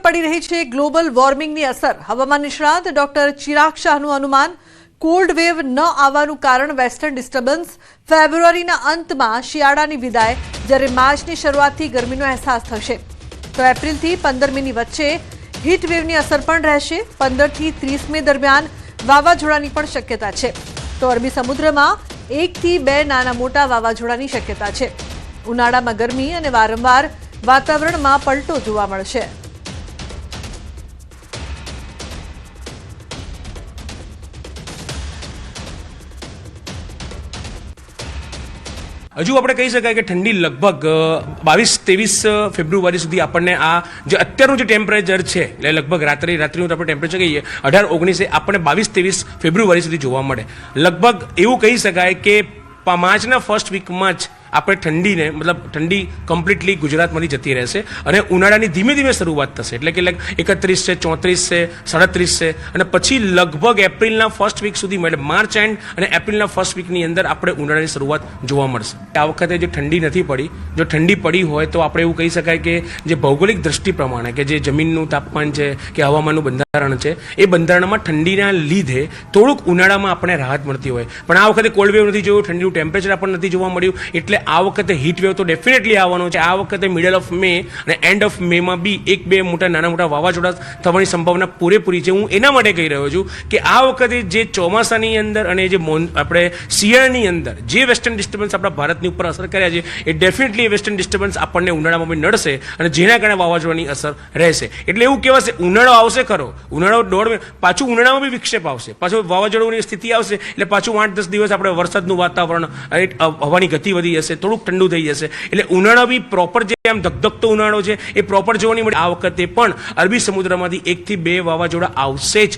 પડી રહી છે ગ્લોબલ વોર્મિંગની અસર। હવામાન નિષ્ણાત ડોક્ટર ચિરાગ શાહનું અનુમાન કોલ્ડ વેવ ન આવવાનું કારણ વેસ્ટર્ન ડિસ્ટર્બન્સ। ફેબ્રુઆરીના અંતમાં શિયાળાની વિદાય, જ્યારે માર્ચની શરૂઆતથી ગરમીનો અહેસાસ થશે। તો એપ્રિલથી 15 મેની વચ્ચે હીટ વેવની અસર પણ રહેશે। 15 થી 30 મે દરમિયાન વાવાઝોડાની પણ શક્યતા છે। તો અરબી સમુદ્રમાં 1 થી 2 નાના મોટા વાવાઝોડાની શક્યતા છે। ઉનાળામાં ગરમી અને વારંવાર વાતાવરણમાં પલટો જોવા મળશે। હજુ આપણે કહી શકાય કે ઠંડી લગભગ 22-23 ફેબ્રુઆરી સુધી આપણને આ જે અત્યારનું જે ટેમ્પરેચર છે એટલે લગભગ રાત્રિનું આપણે ટેમ્પરેચર કહીએ 18-19 આપણને 22-23 ફેબ્રુઆરી સુધી જોવા મળે। લગભગ એવું કહી શકાય કે માર્ચના ફર્સ્ટ વીકમાં જ આપણે ઠંડીને મતલબ ઠંડી કમ્પ્લીટલી ગુજરાતમાંથી જતી રહેશે અને ઉનાળાની ધીમે ધીમે શરૂઆત થશે। એટલે કે 31 છે, 34 છે, 37 છે અને પછી લગભગ એપ્રિલના ફર્સ્ટ વીક સુધીમાં એટલે માર્ચ એન્ડ અને એપ્રિલના ફર્સ્ટ વીકની અંદર આપણે ઉનાળાની શરૂઆત જોવા મળશે। આ વખતે જે ઠંડી નથી પડી, જો ઠંડી પડી હોય તો આપણે એવું કહી શકાય કે જે ભૌગોલિક દ્રષ્ટિ પ્રમાણે કે જે જમીનનું તાપમાન છે કે હવામાનનું બંધારણ છે એ બંધારણમાં ઠંડીના લીધે થોડુંક ઉનાળામાં આપણને રાહત મળતી હોય, પણ આ વખતે કોલ્ડ વેવ નથી જોયું, ઠંડીનું ટેમ્પરેચર આપણને નથી જોવા મળ્યું, એટલે આ વખતે હીટ વેવ તો ડેફિનેટલી આવવાનો છે। આ વખતે મિડલ ઓફ મે અને એન્ડ ઓફ મેમાં બી 1-2 નાના મોટા વાવાઝોડા થવાની સંભાવના પૂરેપૂરી છે। હું એના માટે કહી રહ્યો છું કે આ વખતે જે ચોમાસાની અંદર અને જે આપણે શિયાળાની અંદર જે વેસ્ટર્ન ડિસ્ટર્બન્સ આપણા ભારતની ઉપર અસર કર્યા છે એ ડેફિનેટલી વેસ્ટર્ન ડિસ્ટર્બન્સ આપણને ઉનાળામાં બી નડશે અને જેના કારણે વાવાઝોડાની અસર રહેશે। એટલે એવું કહેવાશે ઉનાળો આવશે ખરો, ઉનાળો પાછું ઉનાળામાં બી વિક્ષેપ આવશે, પાછું વાવાઝોડાની સ્થિતિ આવશે એટલે પાછું 8-10 દિવસ આપણે વરસાદનું વાતાવરણ, હવાની ગતિ વધી જશે, થોડુંક ઠંડુ થઈ જશે। એટલે ઉનાળો બી પ્રોપર જે આમ ધગધગતો ઉનાળો છે એ પ્રોપર જોવાની મળે। આ વખતે પણ અરબી સમુદ્રમાંથી 1 થી 2 વાવાઝોડા આવશે જ